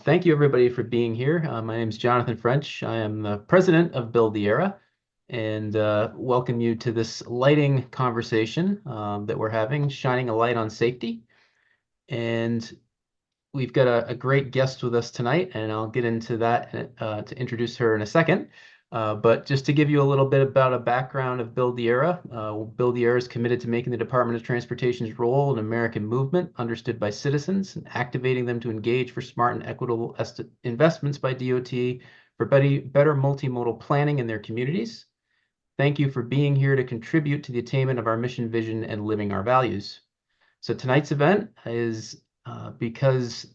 Thank you, everybody, for being here. My name is Jonathan French. I am the president of Build the Era, and welcome you to this lighting conversation that we're having, shining a light on safety. And we've got a great guest with us tonight, and I'll get into that to introduce her in a second. But just to give you a little bit about a background of Build the Era, Build the Era is committed to making the Department of Transportation's role in American movement understood by citizens and activating them to engage for smart and equitable investments by DOT for better multimodal planning in their communities. Thank you for being here to contribute to the attainment of our mission, vision, and living our values. So tonight's event is because,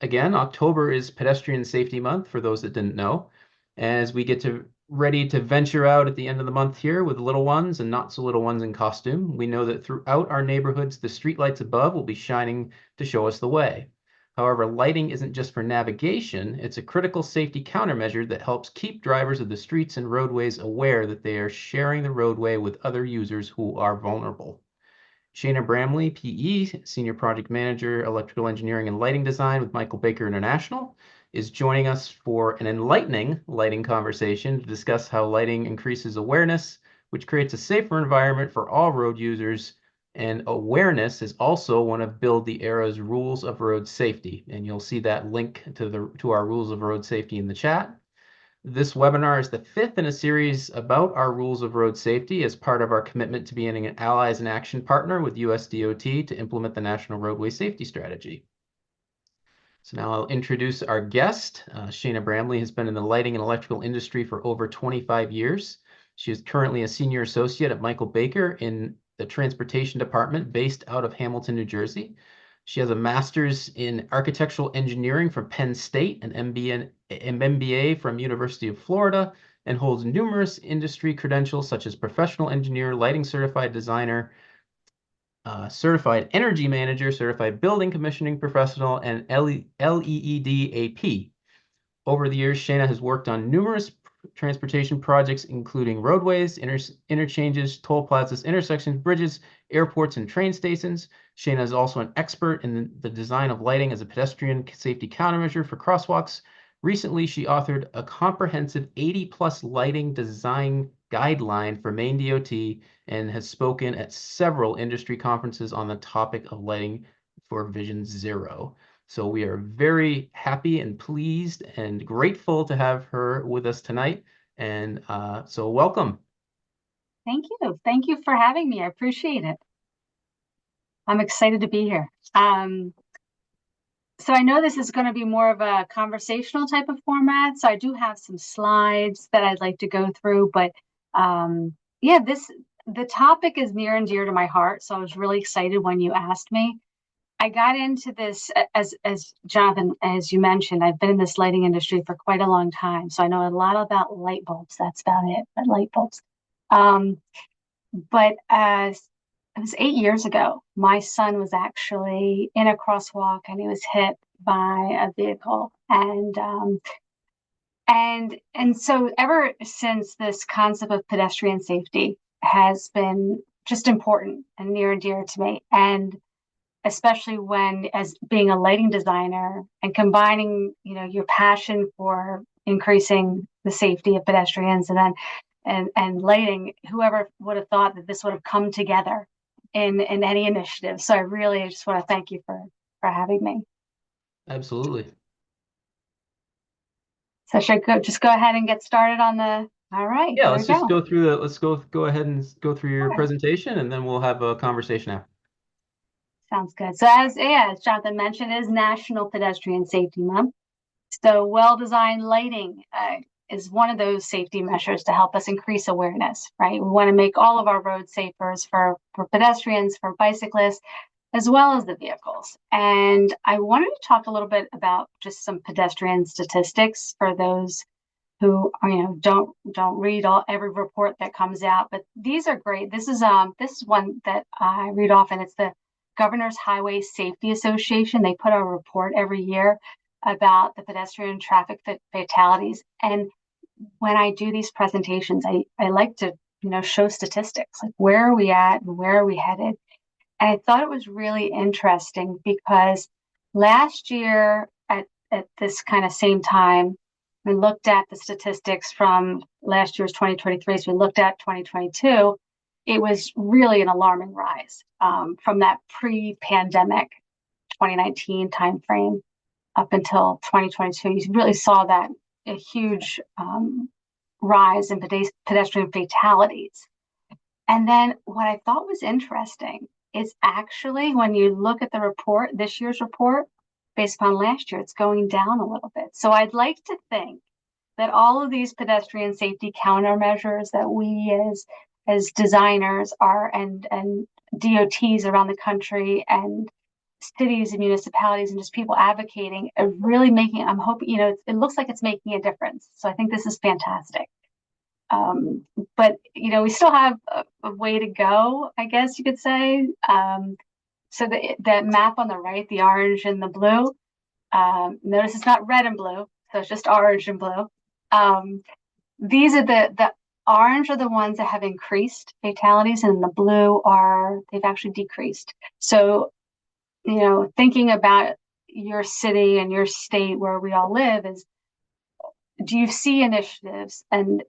again, October is Pedestrian Safety Month, for those that didn't know. As we get ready to venture out at the end of the month here with little ones and not so little ones in costume, we know that throughout our neighborhoods, the streetlights above will be shining to show us the way. However, lighting isn't just for navigation, it's a critical safety countermeasure that helps keep drivers of the streets and roadways aware that they are sharing the roadway with other users who are vulnerable. Shayna Bramley, PE, Senior Project Manager, Electrical Engineering and Lighting Design with Michael Baker International, is joining us for an enlightening lighting conversation to discuss how lighting increases awareness, which creates a safer environment for all road users. And awareness is also one of Build the Era's rules of road safety. And you'll see that link to our rules of road safety in the chat. This webinar is the fifth in a series about our rules of road safety as part of our commitment to being an allies and action partner with US DOT to implement the National Roadway Safety Strategy. So now I'll introduce our guest. Shayna Bramley has been in the lighting and electrical industry for over 25 years. She is currently a senior associate at Michael Baker in the transportation department based out of Hamilton, New Jersey. She has a master's in architectural engineering from Penn State, an MBA from University of Florida, and holds numerous industry credentials such as professional engineer, lighting certified designer, certified energy manager, certified building commissioning professional, and LEED AP. Over the years, Shayna has worked on numerous transportation projects, including roadways, interchanges, toll plazas, intersections, bridges, airports, and train stations. Shayna is also an expert in the design of lighting as a pedestrian safety countermeasure for crosswalks. Recently, she authored a comprehensive 80-plus lighting design guideline for MaineDOT and has spoken at several industry conferences on the topic of lighting for Vision Zero. So we are very happy and pleased and grateful to have her with us tonight. And so welcome. Thank you. Thank you for having me. I appreciate it. I'm excited to be here. So I know this is going to be more of a conversational type of format. So I do have some slides that I'd like to go through, but yeah, the topic is near and dear to my heart. So I was really excited when you asked me. I got into this, as Jonathan, as you mentioned, I've been in this lighting industry for quite a long time. So I know a lot about light bulbs. That's about it, but light bulbs. But as it was 8 years ago, my son was actually in a crosswalk and he was hit by a vehicle. And so ever since, this concept of pedestrian safety has been just important and near and dear to me. And especially when, as being a lighting designer and combining, your passion for increasing the safety of pedestrians and lighting, whoever would have thought that this would have come together in any initiative. So I just want to thank you for having me. Absolutely. So should I go ahead and get started on the, all right. Yeah, let's just go through let's go ahead and go through your presentation and then we'll have a conversation after. Sounds good. So as Jonathan mentioned, it is National Pedestrian Safety Month. So well-designed lighting is one of those safety measures to help us increase awareness, right? We want to make all of our roads safer for pedestrians, for bicyclists, as well as the vehicles. And I wanted to talk a little bit about just some pedestrian statistics for those who don't read every report that comes out, but these are great. This is one that I read often. It's the Governor's Highway Safety Association. They put a report every year about the pedestrian traffic fatalities. And when I do these presentations, I like to, show statistics, like where are we at and where are we headed? And I thought it was really interesting because last year at this kind of same time, we looked at the statistics from last year's 2023. So we looked at 2022. It was really an alarming rise from that pre-pandemic 2019 timeframe up until 2022. You really saw that a huge rise in pedestrian fatalities. And then what I thought was interesting is actually when you look at the report, this year's report, based upon last year, it's going down a little bit. So I'd like to think that all of these pedestrian safety countermeasures that we as designers are and DOTs around the country and cities and municipalities and just people advocating are really making, I'm hoping, it looks like it's making a difference. So I think this is fantastic. But, we still have a way to go, I guess you could say. So that map on the right, the orange and the blue, notice it's not red and blue, so it's just orange and blue. These are the orange are the ones that have increased fatalities, and the blue they've actually decreased. So, thinking about your city and your state where we all live is, do you see initiatives? And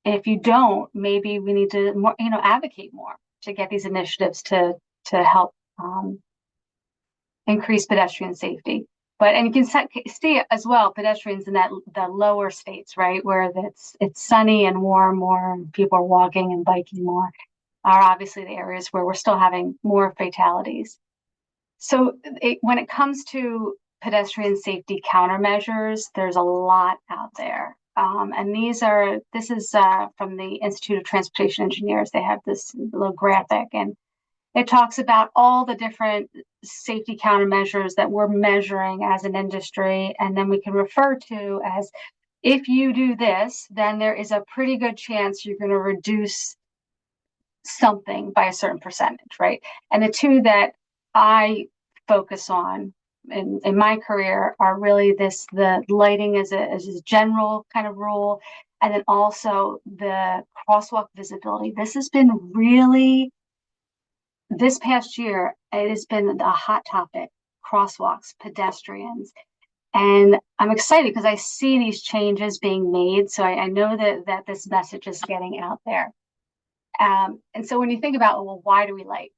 if you don't, maybe we need to more, advocate more to get these initiatives to help increase pedestrian safety. And you can see as well pedestrians in the lower states, right, where it's sunny and warm more, and people are walking and biking more, are obviously the areas where we're still having more fatalities. So when it comes to pedestrian safety countermeasures, there's a lot out there. And this is from the Institute of Transportation Engineers. They have this little graphic, and it talks about all the different safety countermeasures that we're measuring as an industry. And then we can refer to as, if you do this, then there is a pretty good chance you're going to reduce something by a certain percentage, right? And the two that I focus on in my career are really the lighting as a general kind of rule, and then also the crosswalk visibility. This has been really, this past year, it has been a hot topic, crosswalks, pedestrians. And I'm excited because I see these changes being made. So I know that this message is getting out there. And so when you think about, well, why do we light?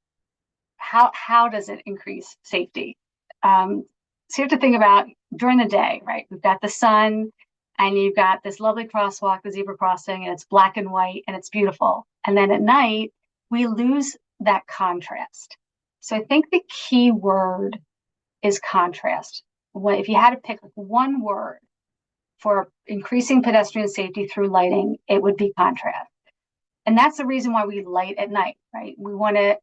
How does it increase safety? So you have to think about during the day, right? We've got the sun, and you've got this lovely crosswalk, the zebra crossing, and it's black and white, and it's beautiful. And then at night, we lose that contrast. So I think the key word is contrast. If you had to pick one word for increasing pedestrian safety through lighting, it would be contrast. And that's the reason why we light at night, right? We want to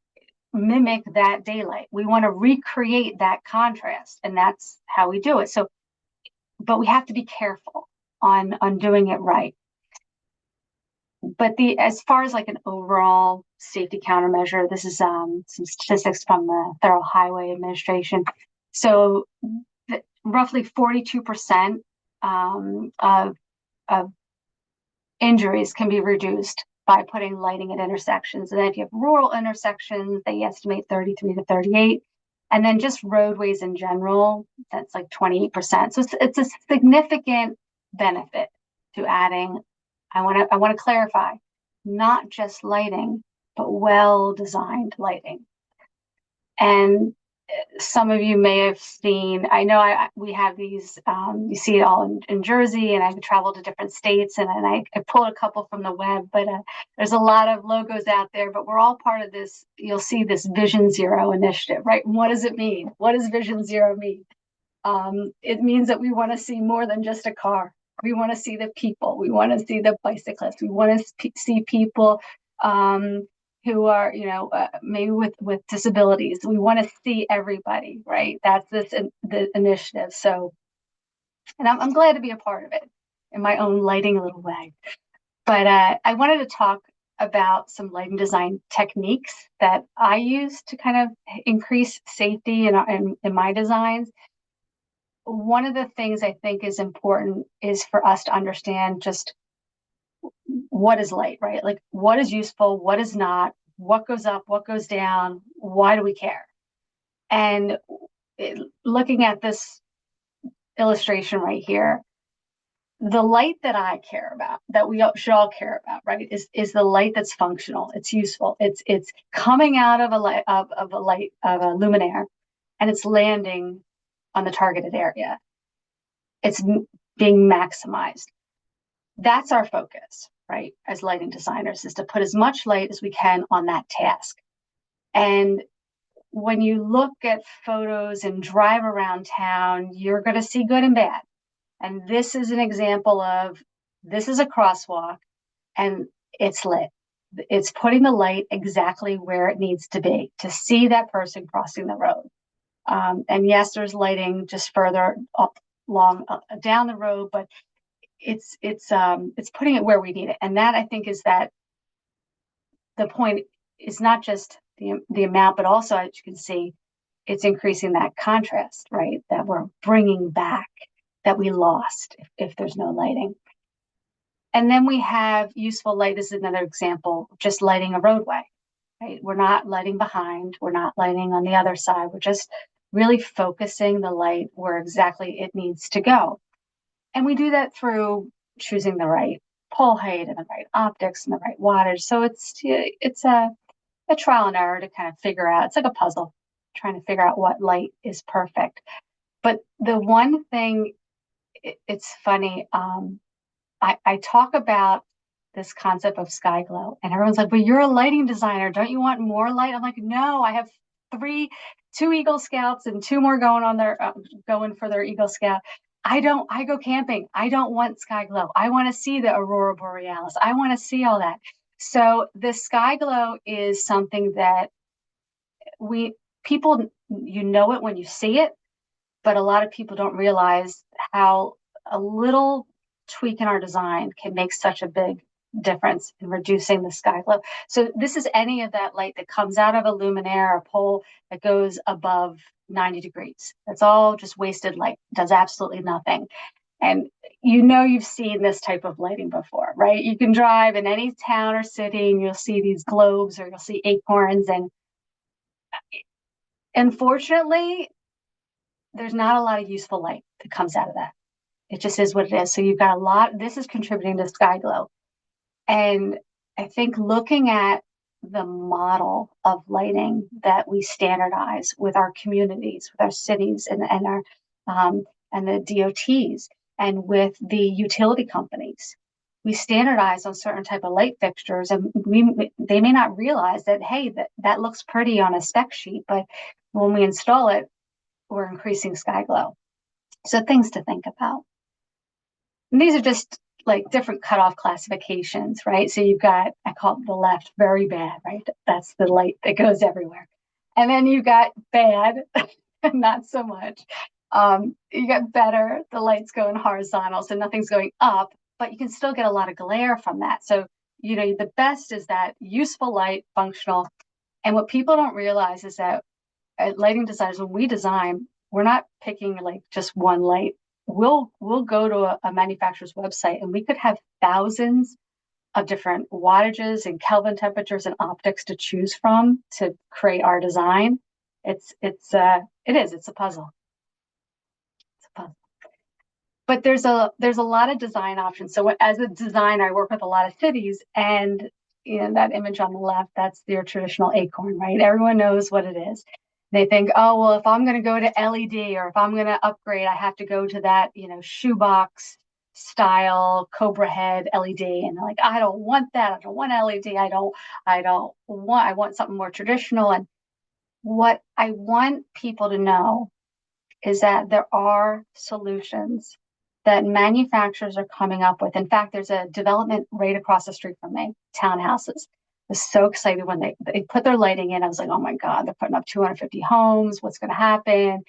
mimic that daylight. We want to recreate that contrast, and that's how we do it. So, but we have to be careful on doing it right. But as far as like an overall safety countermeasure, this is some statistics from the Federal Highway Administration. So roughly 42% of injuries can be reduced by putting lighting at intersections. And then if you have rural intersections, they estimate 33 to 38. And then just roadways in general, that's like 28%. So it's a significant benefit to adding. I want to clarify, not just lighting, but well-designed lighting. And some of you may have seen, I know we have these, you see it all in Jersey, and I've traveled to different states, and I pulled a couple from the web, but there's a lot of logos out there, but we're all part of this. You'll see this Vision Zero initiative, right? And what does it mean? What does Vision Zero mean? It means that we want to see more than just a car. We want to see the people. We want to see the bicyclists. We want to see people who are, maybe with disabilities. We want to see everybody, right? That's the initiative. So, and I'm glad to be a part of it in my own lighting little way. But I wanted to talk about some lighting design techniques that I use to kind of increase safety in my designs. One of the things I think is important is for us to understand just what is light, right? Like what is useful, what is not, what goes up, what goes down, why do we care? And looking at this illustration right here. The light that I care about, that we should all care about, right, is the light that's functional. It's useful. It's coming out of a light of a luminaire, and it's landing on the targeted area. It's being maximized. That's our focus, right? As lighting designers, is to put as much light as we can on that task. And when you look at photos and drive around town, you're going to see good and bad. And this is an example of, this is a crosswalk and it's lit. It's putting the light exactly where it needs to be to see that person crossing the road. And yes, there's lighting just further up down the road, but it's putting it where we need it. And that, I think, is that the point is not just the amount, but also, as you can see, it's increasing that contrast, right? That we're bringing back, that we lost if there's no lighting. And then we have useful light. This is another example, just lighting a roadway, right? We're not lighting behind, we're not lighting on the other side. We're just really focusing the light where exactly it needs to go. And we do that through choosing the right pole height and the right optics and the right wattage. So it's a trial and error to kind of figure out. It's like a puzzle, trying to figure out what light is perfect. But the one thing, it's funny, I talk about this concept of sky glow, and everyone's like, but you're a lighting designer, don't you want more light? I'm like, no, I have two Eagle Scouts and two more going for their Eagle Scout. I go camping. I don't want sky glow. I want to see the aurora borealis. I want to see all that. So the sky glow is something that people, you know it when you see it, but a lot of people don't realize how a little tweak in our design can make such a big difference in reducing the sky glow. So this is any of that light that comes out of a luminaire or pole that goes above 90 degrees. That's all just wasted light, does absolutely nothing. And you've seen this type of lighting before, right? You can drive in any town or city and you'll see these globes or you'll see acorns. And unfortunately, there's not a lot of useful light that comes out of that. It just is what it is. So you've got this is contributing to sky glow. And I think looking at the model of lighting that we standardize with our communities, with our cities and our and the DOTs and with the utility companies, we standardize on certain type of light fixtures, and they may not realize that, hey, that looks pretty on a spec sheet, but when we install it, we're increasing sky glow. So things to think about. And these are just like different cutoff classifications, right? So you've got, I call it the left, very bad, right? That's the light that goes everywhere. And then you've got bad, not so much. You got better, the light's going horizontal, so nothing's going up, but you can still get a lot of glare from that. So, the best is that useful light, functional. And what people don't realize is that at lighting designers, when we design, we're not picking like just one light. We'll go to a manufacturer's website and we could have thousands of different wattages and Kelvin temperatures and optics to choose from to create our design. It's a puzzle. It's a puzzle. But there's a lot of design options. So as a designer, I work with a lot of cities, and that image on the left, that's their traditional acorn, right? Everyone knows what it is. They think, oh, well, if I'm going to go to LED or if I'm going to upgrade, I have to go to that, shoebox style Cobra head LED. And they're like, I don't want that. I don't want LED. I want something more traditional. And what I want people to know is that there are solutions that manufacturers are coming up with. In fact, there's a development right across the street from me, townhouses. I was so excited when they put their lighting in. I was like, oh my God, they're putting up 250 homes. What's going to happen?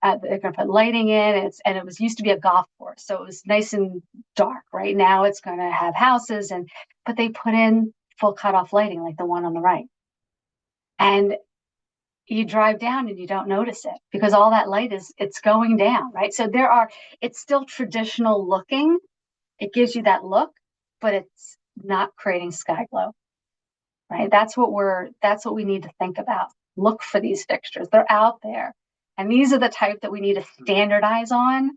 They're going to put lighting in. And it used to be a golf course, so it was nice and dark. Right now, it's going to have houses, but they put in full cutoff lighting, like the one on the right. And you drive down and you don't notice it because all that light it's going down, right? So it's still traditional looking. It gives you that look, but it's not creating sky glow. Right? That's what we need to think about. Look for these fixtures. They're out there. And these are the type that we need to standardize on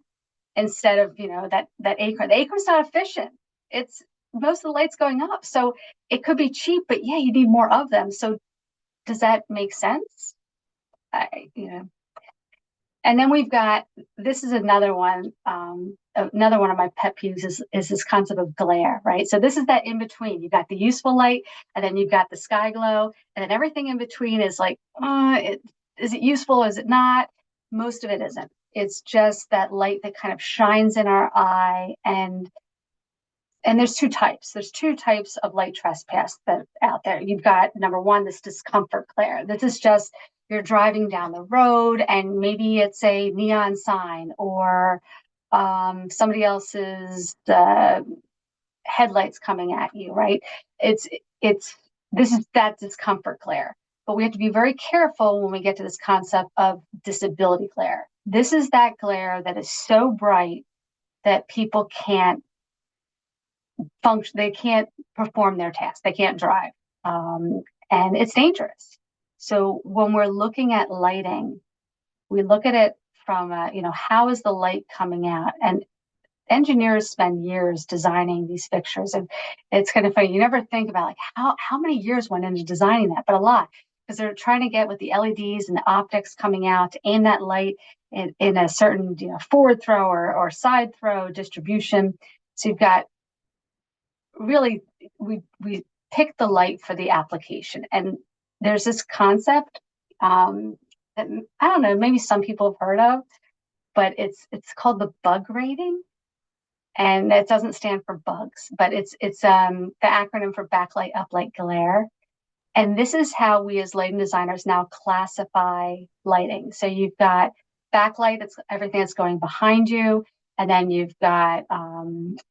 instead of, that acorn. The acorn's not efficient. It's most of the lights going up. So it could be cheap, but yeah, you need more of them. So does that make sense? And then we've got, this is another one of my pet peeves is this concept of glare, right? So this is that in between. You've got the useful light, and then you've got the sky glow, and then everything in between is like, is it useful? Is it not? Most of it isn't. It's just that light that kind of shines in our eye, and there's two types. There's two types of light trespass that out there. You've got, number one, this discomfort glare. This is just, you're driving down the road and maybe it's a neon sign or somebody else's headlights coming at you, right? This is that discomfort glare. But we have to be very careful when we get to this concept of disability glare. This is that glare that is so bright that people can't function, they can't perform their task, they can't drive, and it's dangerous. So when we're looking at lighting, we look at it from how is the light coming out? And engineers spend years designing these fixtures, and it's kind of funny. You never think about like how many years went into designing that, but a lot, because they're trying to get with the LEDs and the optics coming out to aim that light in a certain forward throw or side throw distribution. So you've got really, we pick the light for the application. And there's this concept that I don't know, maybe some people have heard of, but it's called the bug rating. And it doesn't stand for bugs, but it's the acronym for backlight, uplight, glare. And this is how we as lighting designers now classify lighting. So you've got backlight, that's everything that's going behind you. And then you've got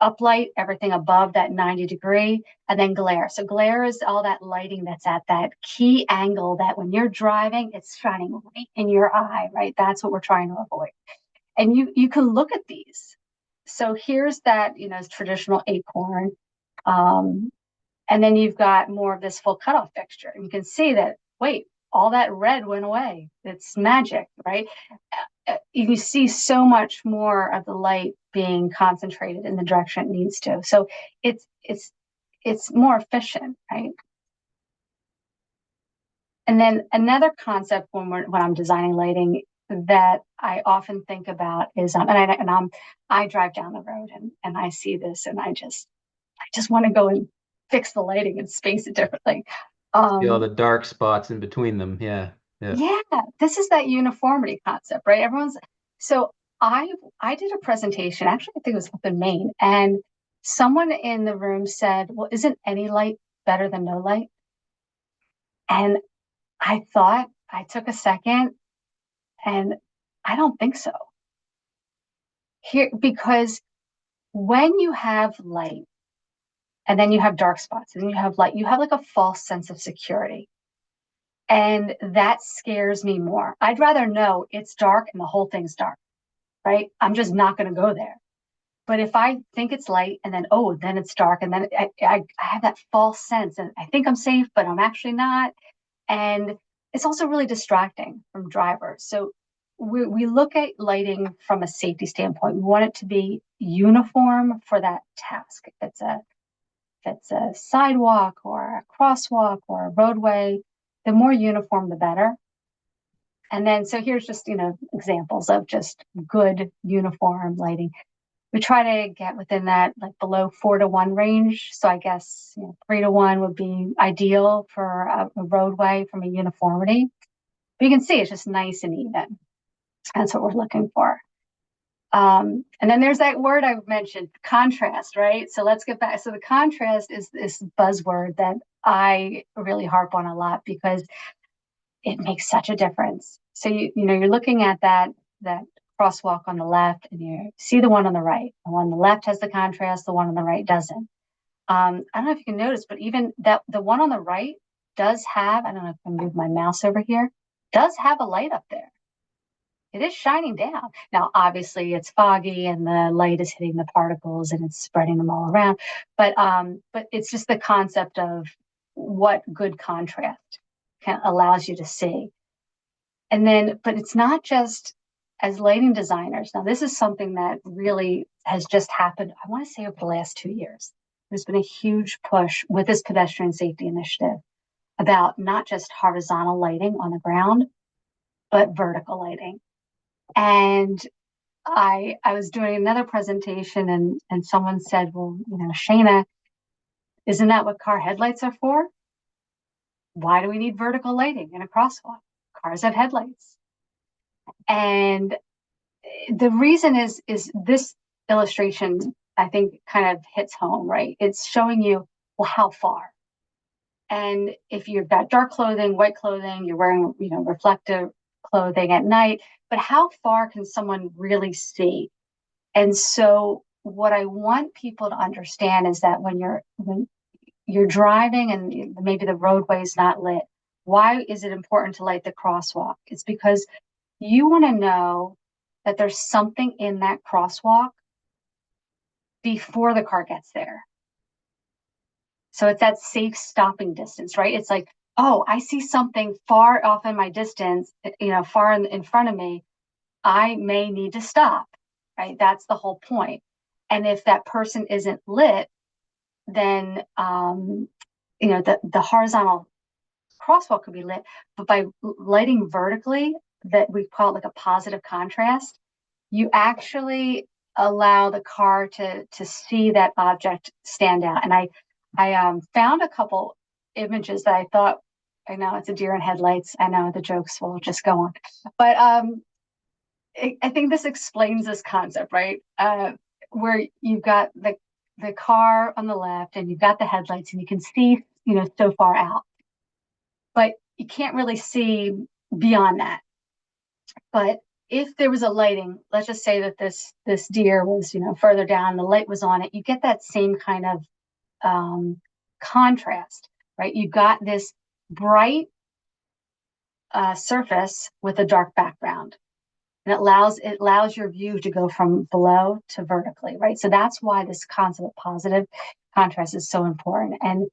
uplight, everything above that 90 degree, and then glare. So glare is all that lighting that's at that key angle that when you're driving, it's shining right in your eye, right? That's what we're trying to avoid. And you can look at these. So here's that, traditional acorn. And then you've got more of this full cutoff fixture. And you can see that, wait, all that red went away. It's magic, right? You see so much more of the light being concentrated in the direction it needs to. So it's more efficient, right? And then another concept when I'm designing lighting that I often think about is, I drive down the road and I see this and I just want to go and fix the lighting and space it differently. See all the dark spots in between them. Yeah. This is that uniformity concept, right? So I did a presentation, actually I think it was up in Maine, and someone in the room said, well, isn't any light better than no light? And I took a second, and I don't think so. Because when you have light and then you have dark spots and then you have light, you have like a false sense of security. And that scares me more. I'd rather know it's dark and the whole thing's dark, right? I'm just not going to go there. But if I think it's light and then, then it's dark, and then I have that false sense and I think I'm safe, but I'm actually not. And it's also really distracting from drivers. So we look at lighting from a safety standpoint. We want it to be uniform for that task. If it's a sidewalk or a crosswalk or a roadway, the more uniform, the better. And then, so here's just, examples of just good uniform lighting. We try to get within that, like below 4-to-1 range. So I guess 3-to-1 would be ideal for a roadway from a uniformity. But you can see it's just nice and even. That's what we're looking for. And then there's that word I mentioned, contrast, right? So let's get back. So the contrast is this buzzword that I really harp on a lot because it makes such a difference. So you're looking at that crosswalk on the left, and you see the one on the right. The one on the left has the contrast, the one on the right doesn't. I don't know if you can notice, but even that the one on the right does have, I don't know if I can move my mouse over here, does have a light up there. It is shining down. Now, obviously, it's foggy and the light is hitting the particles and it's spreading them all around. But it's just the concept of what good contrast allows you to see. And then, but it's not just as lighting designers, now this is something that really has just happened, I want to say over the last 2 years. There's been a huge push with this pedestrian safety initiative about not just horizontal lighting on the ground, but vertical lighting. And I was doing another presentation and someone said, well, Shayna, isn't that what car headlights are for? Why do we need vertical lighting in a crosswalk? Cars have headlights. And the reason is this illustration, I think, kind of hits home, right? It's showing you, well, how far? And if you've got dark clothing, white clothing, you're wearing, reflective clothing at night, but how far can someone really see? And so what I want people to understand is that when you're driving and maybe the roadway is not lit, why is it important to light the crosswalk? It's because you want to know that there's something in that crosswalk before the car gets there. So it's that safe stopping distance, right? It's like, oh, I see something far off in my distance, far in front of me. I may need to stop, right? That's the whole point. And if that person isn't lit, then, the horizontal crosswalk could be lit, but by lighting vertically, that we call it like a positive contrast, you actually allow the car to see that object stand out. And I found a couple images that I thought, I know it's a deer in headlights. I know the jokes will just go on, but I think this explains this concept, right? Where you've got the car on the left and you've got the headlights and you can see, so far out, but you can't really see beyond that. But if there was a lighting, let's just say that this deer was, further down, the light was on it, you get that same kind of contrast, right? You've got this bright surface with a dark background. And it allows your view to go from below to vertically, right? So that's why this concept of positive contrast is so important. And,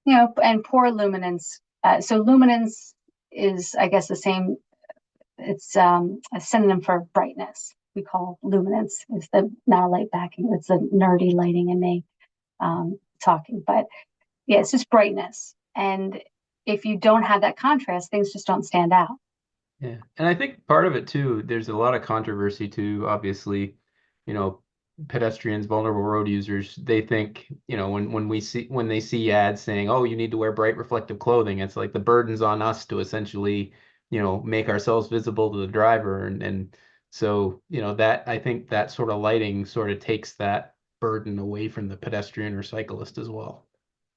and poor luminance. So luminance is, I guess, the same. It's a synonym for brightness. We call luminance. It's not a light backing. It's the nerdy lighting in me talking. But yeah, it's just brightness. And if you don't have that contrast, things just don't stand out. Yeah. And I think part of it too, there's a lot of controversy too, obviously, pedestrians, vulnerable road users, they think, when they see ads saying, oh, you need to wear bright reflective clothing, it's like the burden's on us to essentially, make ourselves visible to the driver. And so, that I think that sort of lighting sort of takes that burden away from the pedestrian or cyclist as well.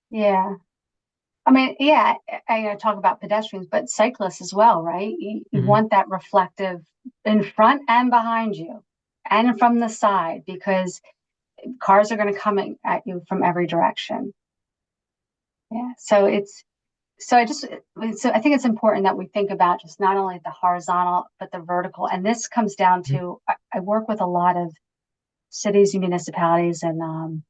Yeah. I mean, yeah, I talk about pedestrians, but cyclists as well, right? You want that reflective in front and behind you and from the side, because cars are going to come at you from every direction. Yeah. So I think it's important that we think about just not only the horizontal, but the vertical. And this comes down to, I work with a lot of cities and municipalities, and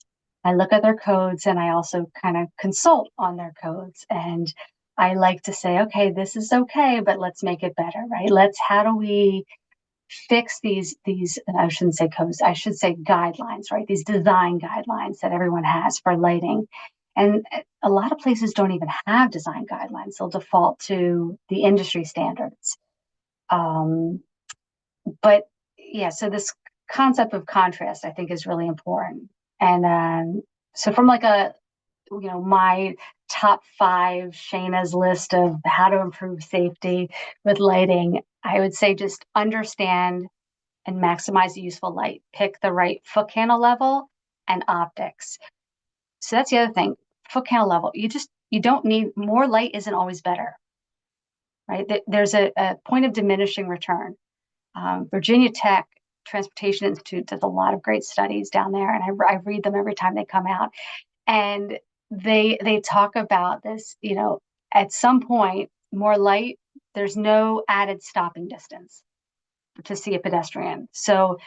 I look at their codes and I also kind of consult on their codes. And I like to say, okay, this is okay, but let's make it better, right? How do we fix these, I shouldn't say codes, I should say guidelines, right? These design guidelines that everyone has for lighting. And a lot of places don't even have design guidelines. They'll default to the industry standards. But yeah, so this concept of contrast, I think, is really important. And so from like my top 5 Shayna's list of how to improve safety with lighting, I would say just understand and maximize the useful light. Pick the right foot candle level and optics. So that's the other thing. Foot candle level. You don't need more light. Isn't always better, right? There's a point of diminishing return. Virginia Tech Transportation Institute does a lot of great studies down there, and I read them every time they come out. And they talk about this, at some point, more light, there's no added stopping distance to see a pedestrian. So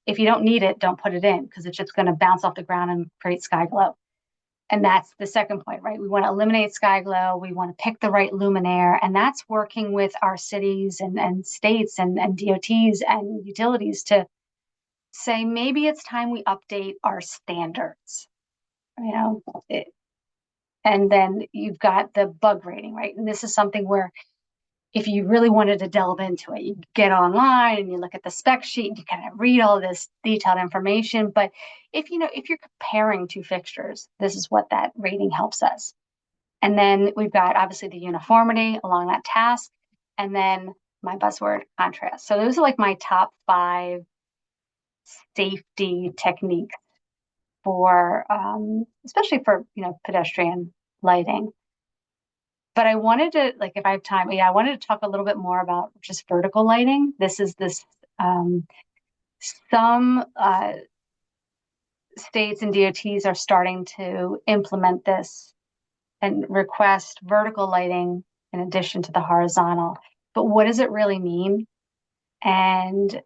if you don't need it, don't put it in, because it's just going to bounce off the ground and create sky glow. And that's the second point, right? We want to eliminate sky glow. We want to pick the right luminaire. And that's working with our cities and states and DOTs and utilities to say, maybe it's time we update our standards. And then you've got the bug rating, right? And this is something where if you really wanted to delve into it, you get online and you look at the spec sheet and you kind of read all this detailed information. But if you're comparing two fixtures, this is what that rating helps us. And then we've got obviously the uniformity along that task, and then my buzzword, contrast. So those are like my top 5 safety techniques for especially for pedestrian lighting. But I wanted to, like, if I have time, I wanted to talk a little bit more about just vertical lighting. Some states and DOTs are starting to implement this and request vertical lighting in addition to the horizontal. But what does it really mean? And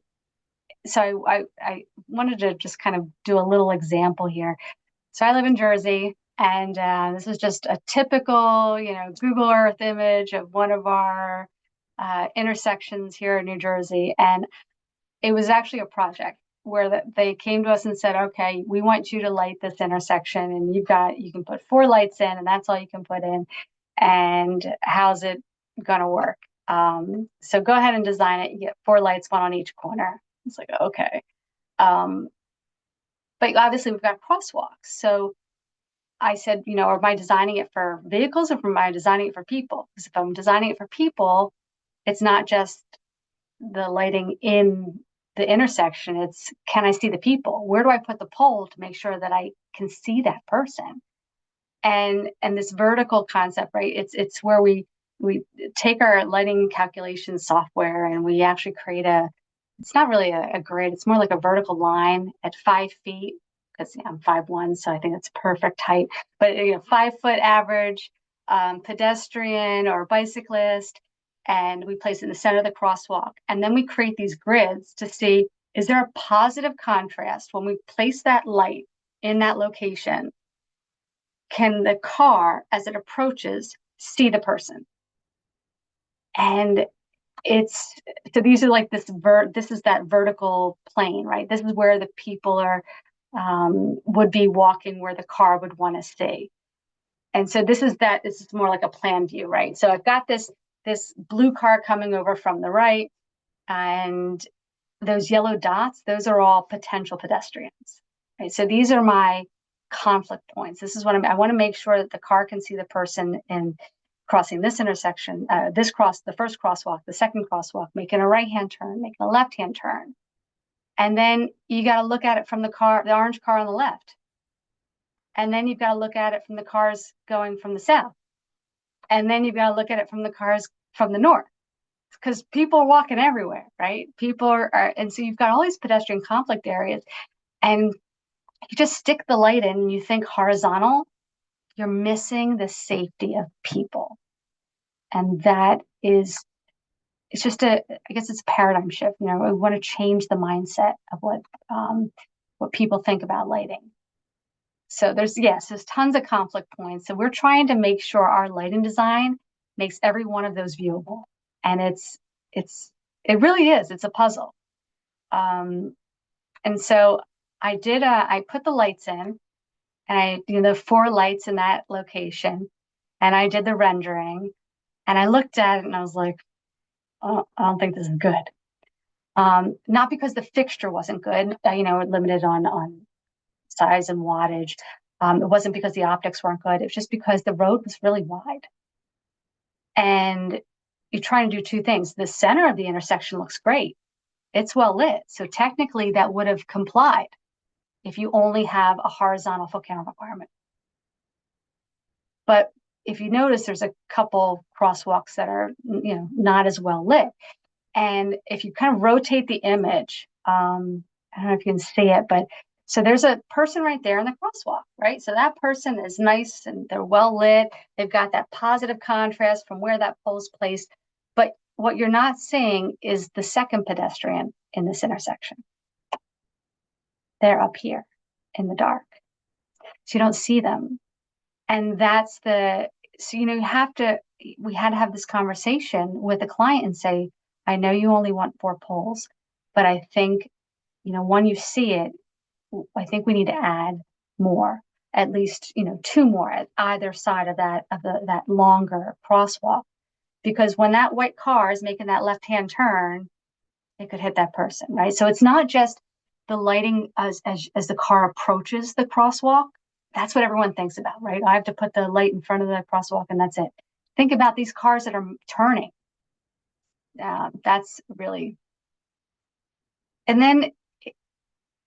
so I wanted to just kind of do a little example here. So I live in Jersey, and this is just a typical, Google Earth image of one of our intersections here in New Jersey. And it was actually a project where they came to us and said, okay, we want you to light this intersection, and you can put 4 lights in, and that's all you can put in. And how's it gonna work? So go ahead and design it. You get 4 lights, 1 on each corner. It's like, okay. But obviously we've got crosswalks. So I said, am I designing it for vehicles, or am I designing it for people? Because if I'm designing it for people, it's not just the lighting in the intersection. It's, can I see the people? Where do I put the pole to make sure that I can see that person? And this vertical concept, right? It's where we take our lighting calculation software and we actually create it's not really a grid. It's more like a vertical line at 5 feet, because I'm 5'1", so I think it's perfect height. But 5 foot average pedestrian or bicyclist, and we place it in the center of the crosswalk. And then we create these grids to see, is there a positive contrast when we place that light in that location? Can the car, as it approaches, see the person? And so these are like this is that vertical plane, right? This is where the people are would be walking, where the car would want to see. And so this is more like a plan view, right? So I've got this blue car coming over from the right, and those yellow dots, those are all potential pedestrians, right? So these are my conflict points. This is what I want to make sure that the car can see the person in crossing this intersection, the first crosswalk, the second crosswalk, making a right-hand turn, making a left-hand turn. And then you got to look at it from the orange car on the left. And then you've got to look at it from the cars going from the south. And then you've got to look at it from the cars from the north, because people are walking everywhere, right? People are, and so you've got all these pedestrian conflict areas, and you just stick the light in and you think horizontal, you're missing the safety of people. And it's just I guess it's a paradigm shift. We want to change the mindset of what people think about lighting. So there's tons of conflict points. So we're trying to make sure our lighting design makes every one of those viewable. And it really is. It's a puzzle. And so I put the lights in, and the 4 lights in that location, and I did the rendering, and I looked at it and I was like, oh, I don't think this is good. Not because the fixture wasn't good, limited on size and wattage. It wasn't because the optics weren't good. It was just because the road was really wide. And you're trying to do 2 things. The center of the intersection looks great. It's well lit. So technically that would have complied if you only have a horizontal foot candle requirement. But if you notice, there's a couple crosswalks that are, not as well lit. And if you kind of rotate the image, I don't know if you can see it, but so there's a person right there in the crosswalk, right? So that person is nice and they're well lit. They've got that positive contrast from where that pole's placed. But what you're not seeing is the second pedestrian in this intersection. They're up here in the dark. So you don't see them. And so, we had to have this conversation with the client and say, I know you only want 4 poles, but I think, when you see it, I think we need to add more, at least, 2 more at either side of that longer crosswalk. Because when that white car is making that left-hand turn, it could hit that person, right? So it's not just the lighting as the car approaches the crosswalk. That's what everyone thinks about, right? I have to put the light in front of the crosswalk and that's it. Think about these cars that are turning. That's really, and then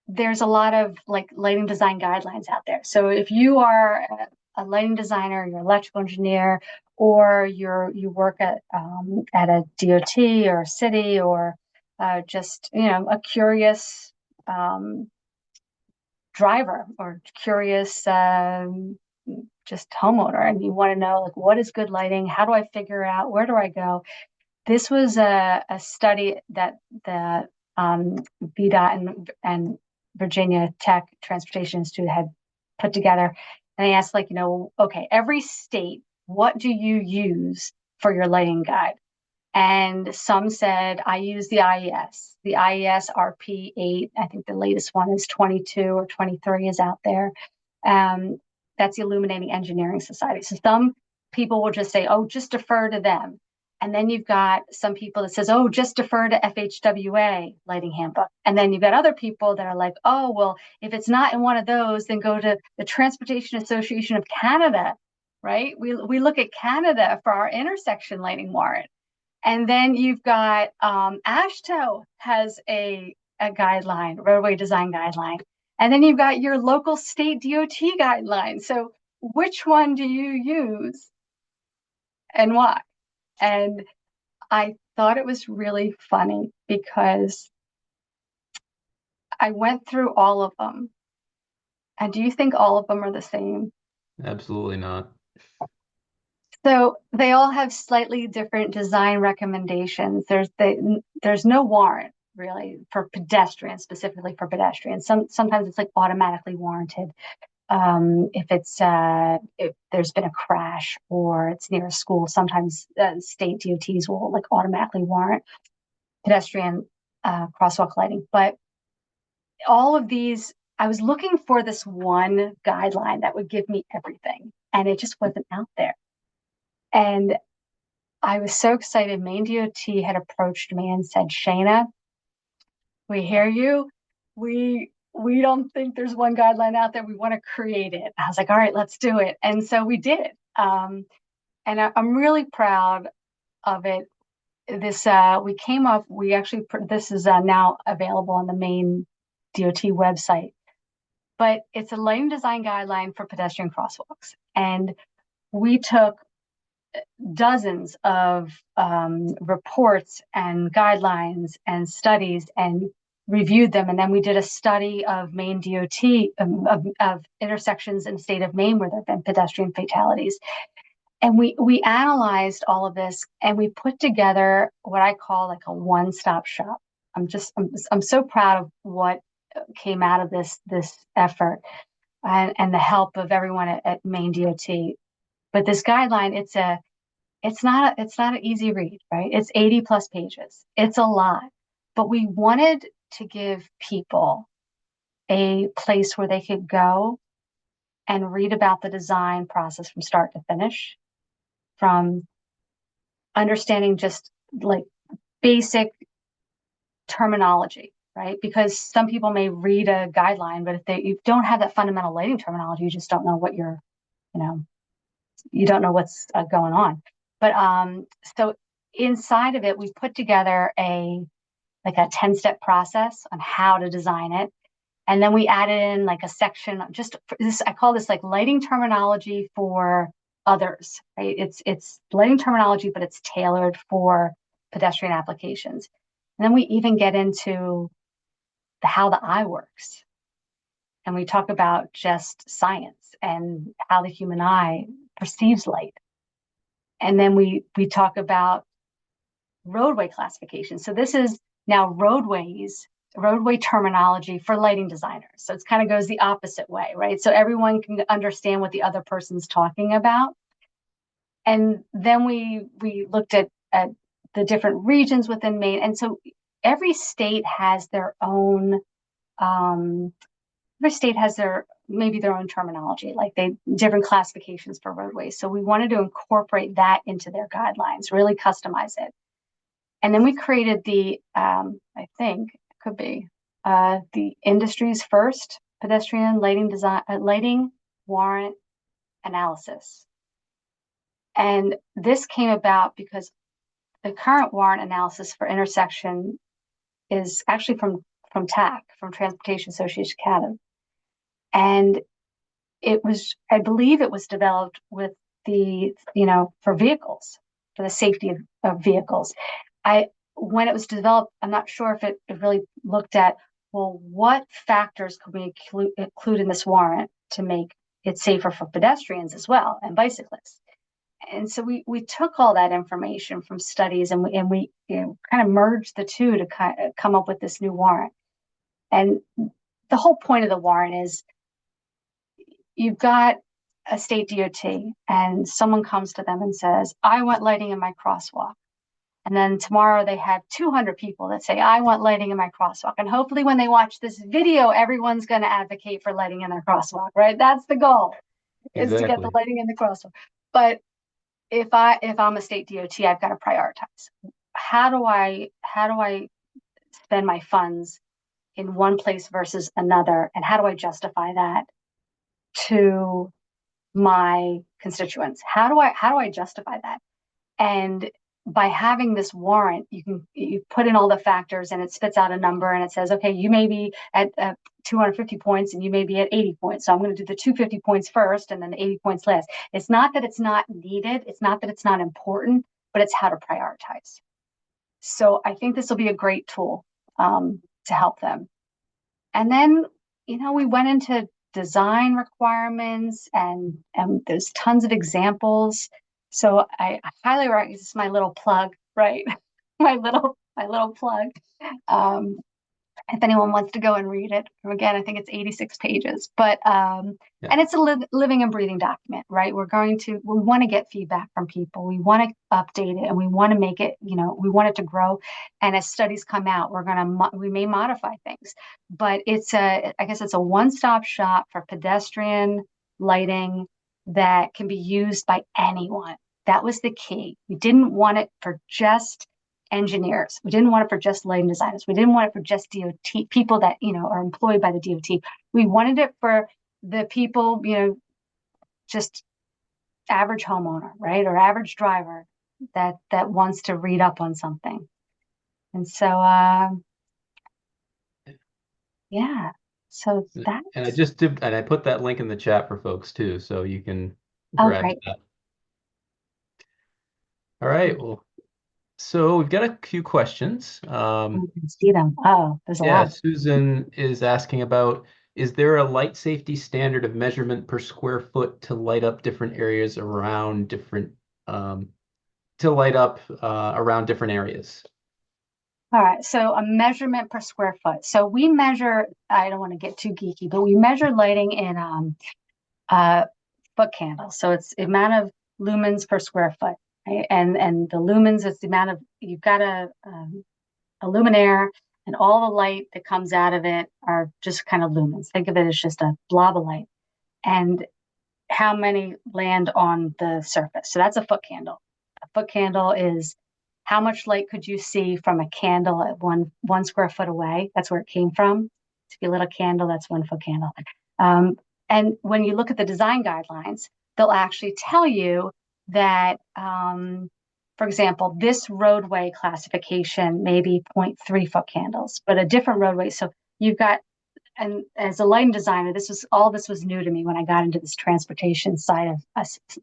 there's a lot of like lighting design guidelines out there. So if you are a lighting designer, you're an electrical engineer, or you work at a DOT or a city, or just a curious driver or curious just homeowner, and you want to know like what is good lighting, how do I figure out, where do I go? This was a study that the VDOT and Virginia Tech Transportation Institute had put together. And they asked, like, okay, every state, what do you use for your lighting guide? And some said, I use the IES RP8. I think the latest one is 22 or 23 is out there. That's the Illuminating Engineering Society. So some people will just say, oh, just defer to them. And then you've got some people that says, oh, just defer to FHWA lighting handbook. And then you've got other people that are like, oh, well, if it's not in one of those, then go to the Transportation Association of Canada, right? We look at Canada for our intersection lighting warrant. And then you've got AASHTO has a guideline, roadway design guideline. And then you've got your local state DOT guideline. So which one do you use and why? And I thought it was really funny because I went through all of them. And do you think all of them are the same? Absolutely not. So they all have slightly different design recommendations. There's no warrant really for pedestrians, specifically for pedestrians. Sometimes it's like automatically warranted. If there's been a crash or it's near a school, sometimes state DOTs will like automatically warrant pedestrian crosswalk lighting. But all of these, I was looking for this one guideline that would give me everything, and it just wasn't out there. And I was so excited. MaineDOT had approached me and said, Shayna, we hear you. We don't think there's one guideline out there. We want to create it. I was like, all right, let's do it. And so we did. And I'm really proud of it. This this is now available on the MaineDOT website, but it's a lighting design guideline for pedestrian crosswalks. And we took dozens of reports and guidelines and studies and reviewed them. And then we did a study of MaineDOT of intersections in the state of Maine where there have been pedestrian fatalities. And we analyzed all of this and we put together what I call like a one-stop shop. I'm so proud of what came out of this effort and the help of everyone at MaineDOT. But this guideline, it's not an easy read, right? It's 80 plus pages. It's a lot. But we wanted to give people a place where they could go and read about the design process from start to finish, from understanding just like basic terminology, right? Because some people may read a guideline, but if you don't have that fundamental lighting terminology, you just don't know what you don't know what's going on. But so inside of it, we put together a 10-step process on how to design it. And then we added in like a section, just this, I call this like lighting terminology for others, right? It's lighting terminology, but it's tailored for pedestrian applications. And then we even get into how the eye works. And we talk about just science and how the human eye perceives light. And then we talk about roadway classification. So this is now roadways roadway terminology for lighting designers. So it kind of goes the opposite way, right? So everyone can understand what the other person's talking about. And then we looked at the different regions within Maine. And so every state has their own, maybe their own terminology, like different classifications for roadways. So we wanted to incorporate that into their guidelines, really customize it. And then we created I think it could be the industry's first pedestrian lighting warrant analysis. And this came about because the current warrant analysis for intersection is actually from TAC, from Transportation Association Canada. And I believe it was developed with for vehicles, for the safety of vehicles. When it was developed, I'm not sure if it really looked at, well, what factors could we include in this warrant to make it safer for pedestrians as well and bicyclists. And so we took all that information from studies and we kind of merged the two to come up with this new warrant. And the whole point of the warrant is you've got a state DOT and someone comes to them and says, I want lighting in my crosswalk. And then tomorrow they have 200 people that say, I want lighting in my crosswalk. And hopefully when they watch this video, everyone's going to advocate for lighting in their crosswalk, right? That's the goal, is to get the lighting in the crosswalk. But if I'm a state DOT, I've got to prioritize. How do I spend my funds in one place versus another? And how do I justify that to my constituents? How do I justify that? And by having this warrant, you put in all the factors and it spits out a number and it says, okay, you may be at 250 points and you may be at 80 points. So I'm going to do the 250 points first and then the 80 points last. It's not that it's not needed. It's not that it's not important, but it's how to prioritize. So I think this will be a great tool to help them. And then, we went into design requirements and there's tons of examples. So I highly recommend, this is my little plug, right? my little plug. If anyone wants to go and read it, again, I think it's 86 pages, but and it's a living and breathing document, right? We want to get feedback from people. We want to update it and we want to make it, we want it to grow. And as studies come out, we may modify things, but I guess it's a one-stop shop for pedestrian lighting that can be used by anyone. That was the key. We didn't want it for just engineers. We didn't want it for just lighting designers. We didn't want it for just DOT people that, are employed by the DOT. We wanted it for the people, just average homeowner, right? Or average driver that wants to read up on something. And so, yeah. So that. And I put that link in the chat for folks too, so you can grab that. All right. Well, so we've got a few questions. You can see them. Oh, there's a lot. Susan is asking about, is there a light safety standard of measurement per square foot to light up different areas around different, areas? All right, so a measurement per square foot. So we measure, I don't want to get too geeky, but we measure lighting in foot candles. So it's the amount of lumens per square foot. Right? And the lumens is the amount of, you've got a luminaire and all the light that comes out of it are just kind of lumens. Think of it as just a blob of light and how many land on the surface. So that's a foot candle. A foot candle is how much light could you see from a candle at one square foot away? That's where it came from. To be a little candle, that's 1 foot candle. And when you look at the design guidelines, they'll actually tell you that, for example, this roadway classification may be 0.3 foot candles, but a different roadway. So you've got, and as a lighting designer, this was new to me when I got into this transportation side of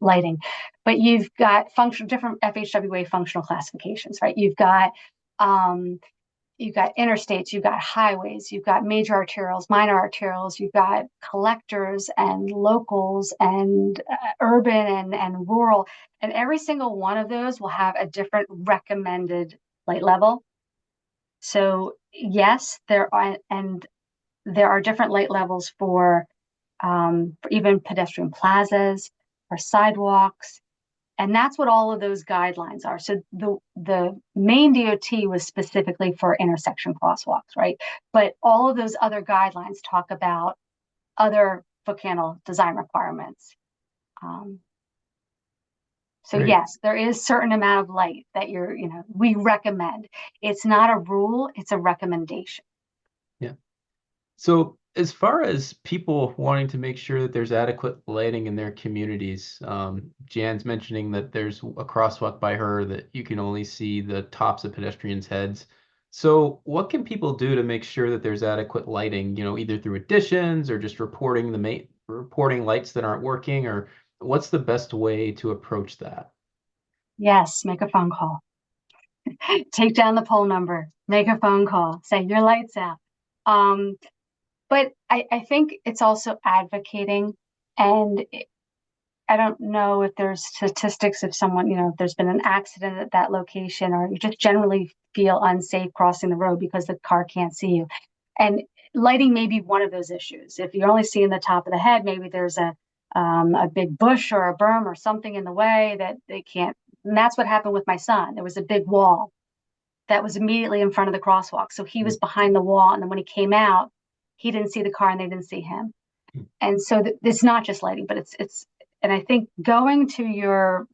lighting. But you've got different FHWA functional classifications, right? You've got interstates, you've got highways, you've got major arterials, minor arterials, you've got collectors and locals and urban and rural. And every single one of those will have a different recommended light level. So yes, there are different light levels for even pedestrian plazas or sidewalks. And that's what all of those guidelines are. So the MaineDOT was specifically for intersection crosswalks, right? But all of those other guidelines talk about other foot candle design requirements. Um, so Great. yes, there is certain amount of light that we recommend. It's not a rule, it's a recommendation. Yeah. So as far as people wanting to make sure that there's adequate lighting in their communities, Jan's mentioning that there's a crosswalk by her that you can only see the tops of pedestrians' heads. So what can people do to make sure that there's adequate lighting, either through additions or just reporting lights that aren't working, or what's the best way to approach that? Yes, make a phone call. Take down the poll number, make a phone call, say your lights out. But I think it's also advocating, and I don't know if there's statistics if someone, if there's been an accident at that location, or you just generally feel unsafe crossing the road because the car can't see you. And lighting may be one of those issues. If you're only seeing the top of the head, maybe there's a big bush or a berm or something in the way that they can't. And that's what happened with my son. There was a big wall that was immediately in front of the crosswalk. So he was behind the wall. And then when he came out, he didn't see the car and they didn't see him. And so it's not just lighting, but and I think going to your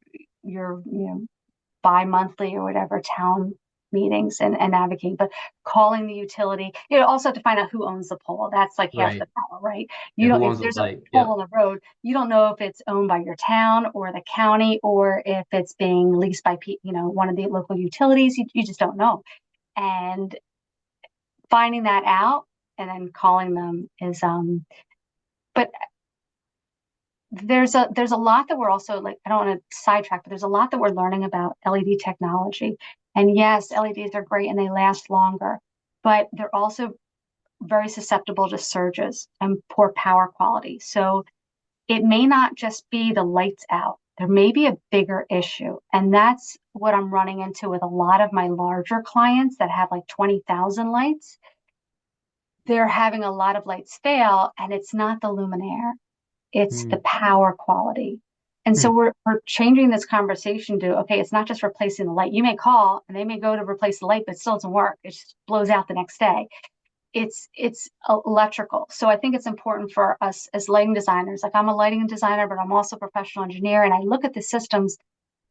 bi-monthly or whatever town meetings and advocating, but calling the utility, also have to find out who owns the pole. That's like half the Right. battle, right? Yeah, You who don't, if owns the there's a light? pole Yep. on the road, you don't know if it's owned by your town or the county, or if it's being leased by one of the local utilities. You just don't know. And finding that out and then calling them is but there's a lot that we're also, like, I don't want to sidetrack, but there's a lot that we're learning about LED technology. And yes, LEDs are great and they last longer, but they're also very susceptible to surges and poor power quality. So it may not just be the lights out. There may be a bigger issue. And that's what I'm running into with a lot of my larger clients that have like 20,000 lights. They're having a lot of lights fail, and it's not the luminaire. It's the power quality. And so we're changing this conversation to, okay, it's not just replacing the light. You may call and they may go to replace the light, but it still doesn't work. It just blows out the next day. It's electrical. So I think it's important for us as lighting designers. Like, I'm a lighting designer, but I'm also a professional engineer. And I look at the systems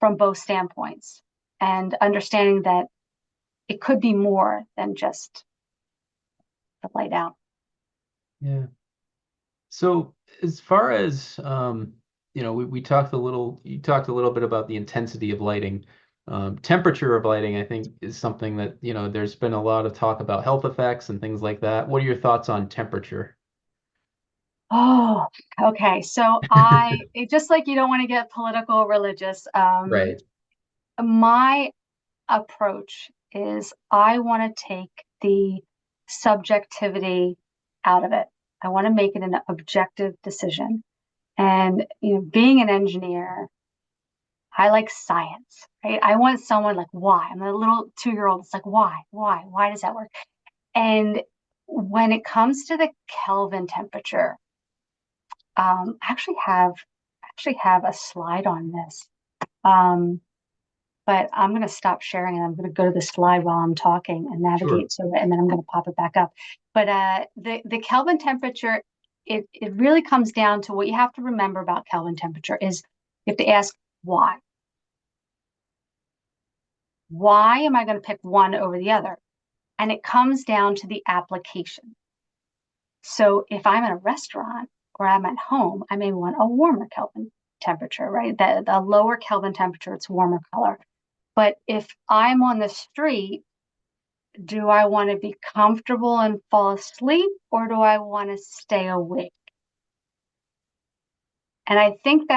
from both standpoints and understanding that it could be more than just the light out. Yeah. So as far as we talked you talked a little bit about the intensity of lighting. Temperature of lighting, I think, is something that, there's been a lot of talk about health effects and things like that. What are your thoughts on temperature? Oh, okay. So just like, you don't want to get political or religious, Right. my approach is I want to take the subjectivity out of it. I want to make it an objective decision. And, being an engineer, I like science, right? I want someone like, why? I'm a little 2-year-old. It's like, why? Why does that work? And when it comes to the Kelvin temperature, I actually have a slide on this. But I'm going to stop sharing and I'm going to go to the slide while I'm talking and Sure. navigate to it, and then I'm going to pop it back up. But the Kelvin temperature, it really comes down to what you have to remember about Kelvin temperature is you have to ask why. Why am I going to pick one over the other? And it comes down to the application. So if I'm in a restaurant or I'm at home, I may want a warmer Kelvin temperature, right? The lower Kelvin temperature, it's warmer color. But if I'm on the street, do I want to be comfortable and fall asleep, or do I want to stay awake? And I think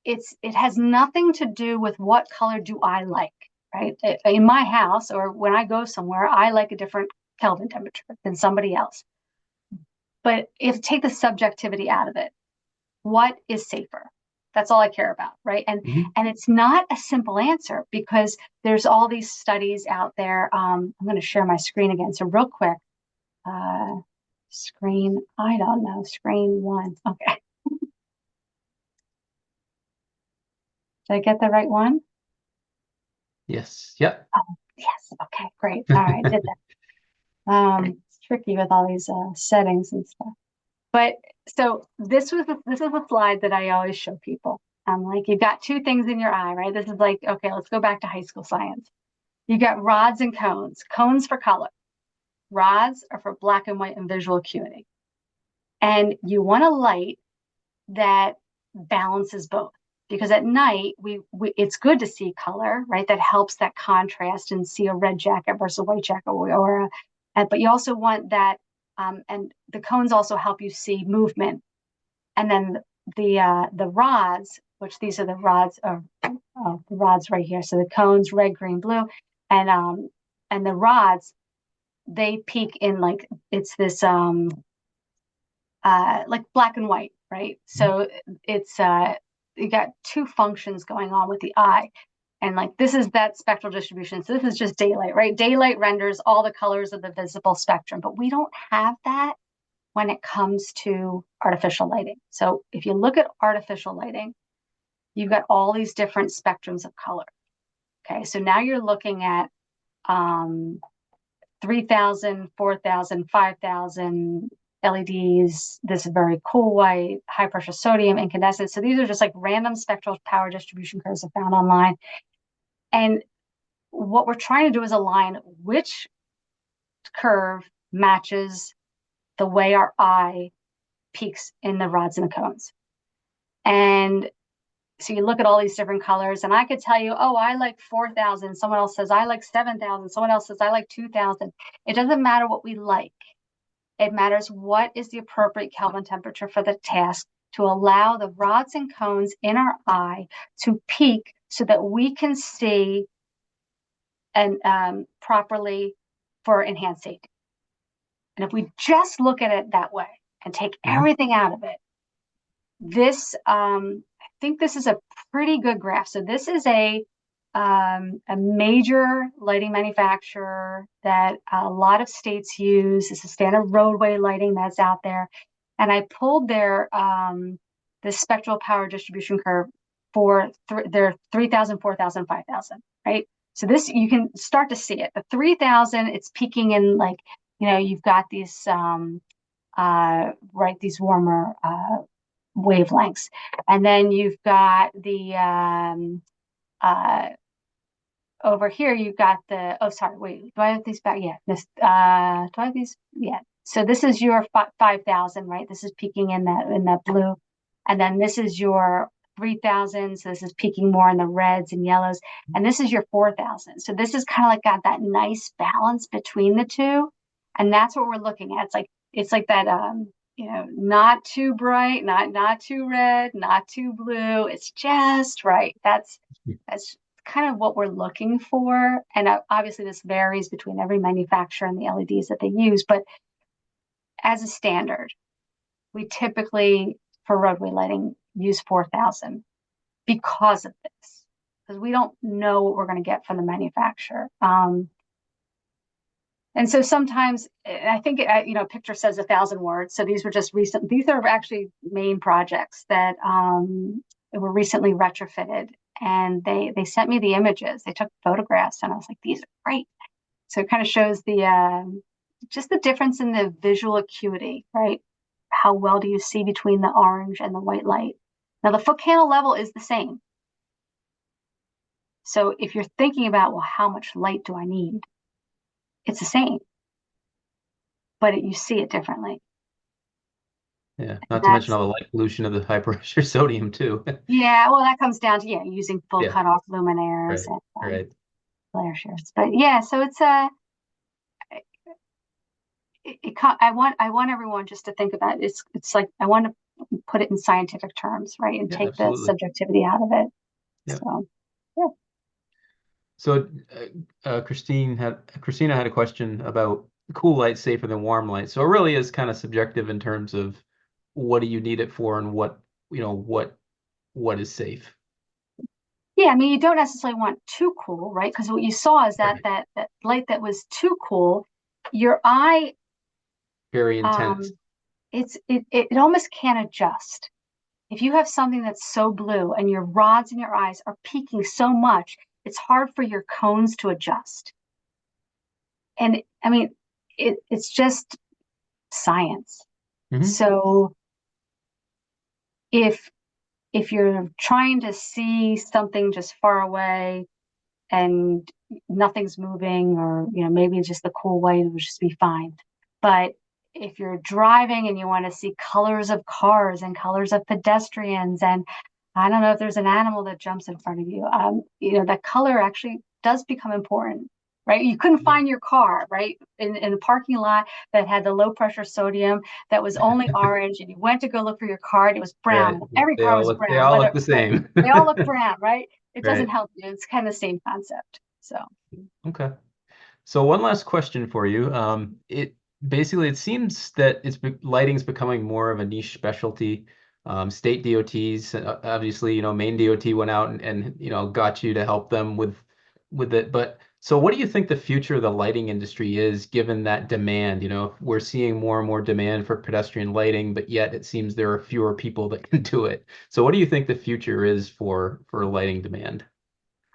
it has nothing to do with what color do I like, right? In my house or when I go somewhere, I like a different Kelvin temperature than somebody else. But if take the subjectivity out of it, what is safer? That's all I care about, right? And it's not a simple answer because there's all these studies out there. I'm going to share my screen again. So real quick, screen, I don't know, screen one. Okay. Did I get the right one? Yes. Yep. Oh, yes. Okay, great. All right, did that. It's tricky with all these settings and stuff. But so this is a slide that I always show people. I'm like, you've got two things in your eye, right? This is like, okay, let's go back to high school science. You got rods and cones. Cones for color. Rods are for black and white and visual acuity. And you want a light that balances both. Because at night, it's good to see color, right? That helps that contrast and see a red jacket versus a white jacket, but you also want that, and the cones also help you see movement. And then the rods, which these are the rods of the rods right here. So the cones, red, green, blue, and the rods, they peak in like it's this like black and white, right? So it's you got two functions going on with the eye. And like this is that spectral distribution. So this is just daylight, right? Daylight renders all the colors of the visible spectrum, but we don't have that when it comes to artificial lighting. So if you look at artificial lighting, you've got all these different spectrums of color. Okay, so now you're looking at 3,000, 4,000, 5,000 LEDs, this very cool white, high pressure sodium, incandescent. So these are just like random spectral power distribution curves I found online. And what we're trying to do is align which curve matches the way our eye peaks in the rods and the cones. And so you look at all these different colors, and I could tell you, oh, I like 4,000. Someone else says I like 7,000. Someone else says I like 2,000. It doesn't matter what we like. It matters what is the appropriate Kelvin temperature for the task to allow the rods and cones in our eye to peak so that we can see and properly for enhanced safety. And if we just look at it that way and take everything out of it, this I think this is a pretty good graph. So this is a major lighting manufacturer that a lot of states use. It's a standard roadway lighting that's out there. And I pulled their the spectral power distribution curve for their 3,000, 4,000, 5,000, right? So this, you can start to see it. The 3,000, it's peaking in like, you've got these, right, these warmer wavelengths. And then you've got the, over here, you've got the, oh, sorry, wait, do I have these back? Yeah, this, do I have these? Yeah. So this is your 5,000, right? This is peaking in that blue. And then this is your 3,000. So this is peaking more in the reds and yellows. And this is your 4,000. So this is kind of like got that nice balance between the two. And that's what we're looking at. It's like that, not too bright, not too red, not too blue. It's just right. That's kind of what we're looking for. And obviously this varies between every manufacturer and the LEDs that they use. But as a standard, we typically, for roadway lighting, use 4,000 because of this, because we don't know what we're going to get from the manufacturer. And so sometimes I think, a picture says 1,000 words. So these were just recent. These are actually Maine projects that were recently retrofitted. And they sent me the images. They took photographs, and I was like, these are great. So it kind of shows the just the difference in the visual acuity, right? How well do you see between the orange and the white light? Now the foot candle level is the same. So if you're thinking about, well, how much light do I need? It's the same, but you see it differently. Yeah, not to mention all the light pollution of the high pressure sodium too. Yeah, well, that comes down to using full cutoff luminaires and glare shifts. But yeah, so it's I want everyone just to think about it. It's like I want to put it in scientific terms, right, and take the subjectivity out of it. Yeah. So yeah. So Christina had a question about cool light safer than warm light. So it really is kind of subjective in terms of what do you need it for and what what is safe. Yeah, I mean, you don't necessarily want too cool, right? Because what you saw is that Right. that light that was too cool, your eye, Very intense. um, it almost can't adjust. If you have something that's so blue and your rods in your eyes are peaking so much, it's hard for your cones to adjust. And I mean, it's just science. Hmm. So if if you're trying to see something just far away and nothing's moving, or maybe it's just the cool white, it would just be fine. But if you're driving and you want to see colors of cars and colors of pedestrians, and I don't know if there's an animal that jumps in front of you, that color actually does become important, right? You couldn't Yeah. find your car, right, in the parking lot that had the low pressure sodium that was only orange, and you went to go look for your car and it was brown, Right. and every car was They brown, all whether look the right, same. they all look brown, right? It doesn't Right. help you. It's kind of the same concept. So Okay. So one last question for you. It basically it seems that lighting's becoming more of a niche specialty. State DOTs, obviously, MaineDOT went out and got you to help them with it. But so what do you think the future of the lighting industry is, given that demand? We're seeing more and more demand for pedestrian lighting, but yet it seems there are fewer people that can do it. So what do you think the future is for lighting demand?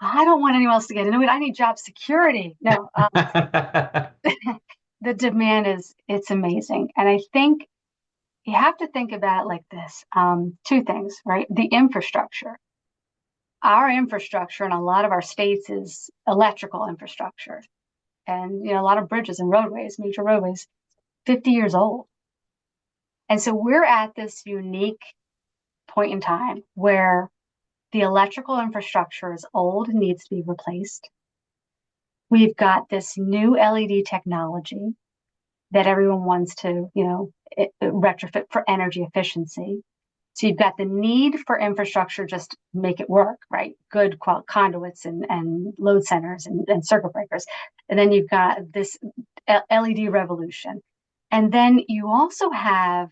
I don't want anyone else to get into it. I need job security. No, the demand it's amazing. And I think you have to think about it like this. Two things, right? The infrastructure. Our infrastructure in a lot of our states is electrical infrastructure. And a lot of bridges and roadways, major roadways, 50 years old. And so we're at this unique point in time where the electrical infrastructure is old and needs to be replaced. We've got this new LED technology that everyone wants to, retrofit for energy efficiency. So you've got the need for infrastructure just to make it work, right? Good conduits and load centers and circuit breakers. And then you've got this LED revolution. And then you also have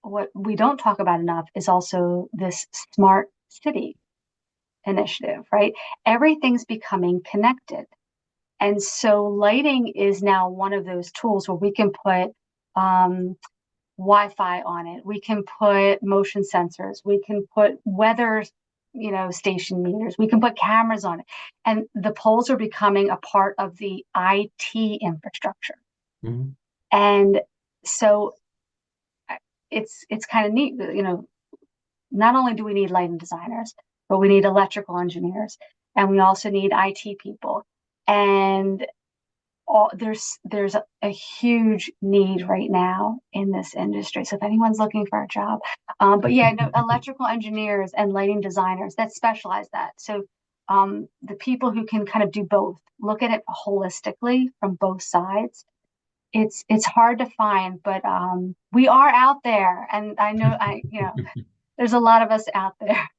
what we don't talk about enough is also this smart city initiative, right? Everything's becoming connected. And so lighting is now one of those tools where we can put Wi-Fi on it. We can put motion sensors. We can put weather, station meters. We can put cameras on it. And the poles are becoming a part of the IT infrastructure. Mhm. And so it's kind of neat, not only do we need lighting designers, but we need electrical engineers, and we also need IT people. And there's a huge need right now in this industry. So if anyone's looking for a job, but yeah, no, electrical engineers and lighting designers that specialize that. So the people who can kind of do both, look at it holistically from both sides. It's hard to find, but we are out there, and I know there's a lot of us out there.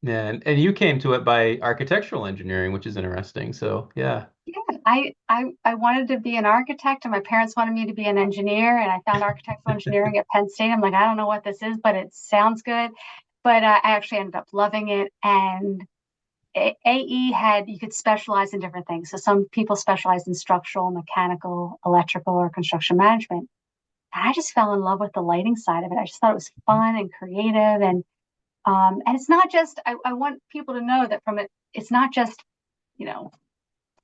Yeah, and you came to it by architectural engineering, which is interesting. So yeah. Yeah, I wanted to be an architect, and my parents wanted me to be an engineer, and I found architectural engineering at Penn State. I'm like, I don't know what this is, but it sounds good. But I actually ended up loving it. And AE had, you could specialize in different things. So some people specialize in structural, mechanical, electrical, or construction management. And I just fell in love with the lighting side of it. I just thought it was fun and creative, and it's not just. I want people to know that from it, it's not just you know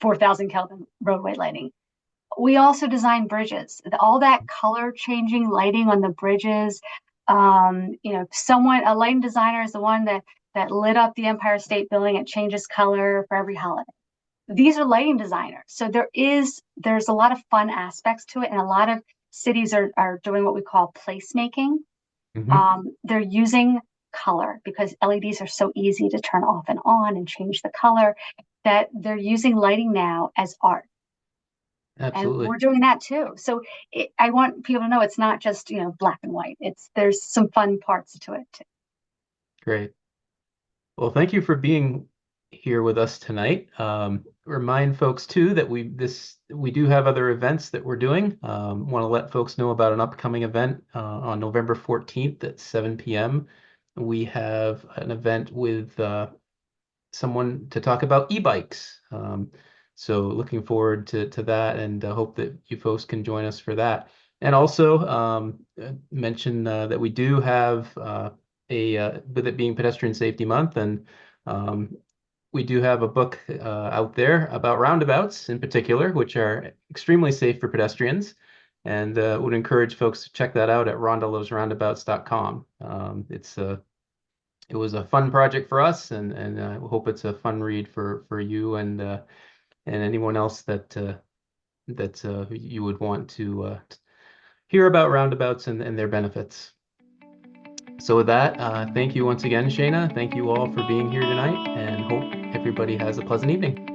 4,000 Kelvin roadway lighting. We also design bridges. All that color changing lighting on the bridges. A lighting designer is the one that lit up the Empire State Building. It changes color for every holiday. These are lighting designers. So there's a lot of fun aspects to it, and a lot of cities are doing what we call placemaking. Hmm. They're using color because LEDs are so easy to turn off and on and change the color, that they're using lighting now as art. And Absolutely. we're doing that too. So I want people to know it's not just, black and white. There's some fun parts to it too. Great. Well, thank you for being here with us tonight. Remind folks too that we do have other events that we're doing. Want to let folks know about an upcoming event on November 14th at 7 p.m. we have an event with someone to talk about e-bikes. So looking forward to that, and hope that you folks can join us for that. And also mention that we do have with it being Pedestrian Safety Month, and we do have a book out there about roundabouts in particular, which are extremely safe for pedestrians, and would encourage folks to check that out at rondalovesroundabouts.com. It was a fun project for us, and I hope it's a fun read for you and anyone else that you would want to hear about roundabouts and their benefits. So with that, thank you once again, Shayna. Thank you all for being here tonight, and hope everybody has a pleasant evening.